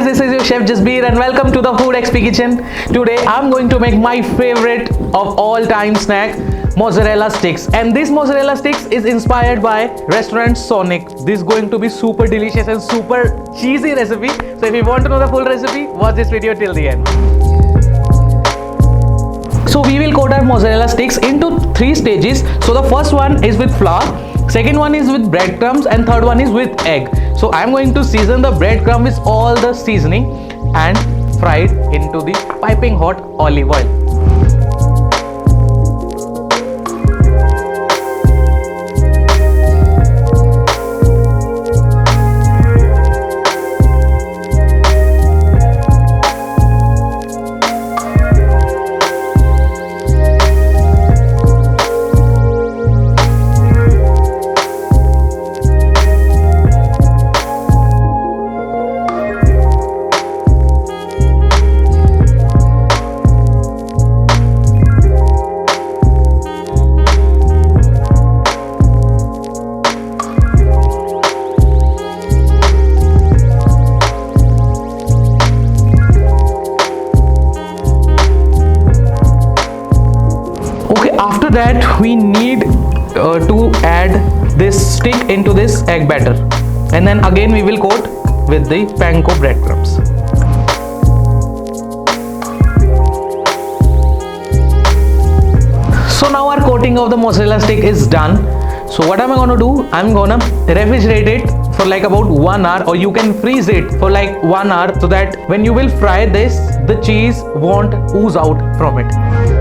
guys, this is your chef Jasbir and welcome to the TheFoodXP kitchen. Today I'm going to make my favorite of all time snack, mozzarella sticks. And this mozzarella sticks is inspired by restaurant Sonic. This is going to be super delicious and super cheesy recipe. So if you want to know the full recipe, watch this video till the end. So we will coat our mozzarella sticks into 3 stages. So the first one is with flour, second one is with breadcrumbs, and third one is with egg. So I am going to season the breadcrumb with all the seasoning and fry it into the piping hot olive oil. After that, we need to add this stick into this egg batter, and then again we will coat with the panko breadcrumbs. So now our coating of the mozzarella stick is done. So what am I gonna do? I'm gonna refrigerate it for like about 1 hour, or you can freeze it for like 1 hour, so that when you will fry this, the cheese won't ooze out from it.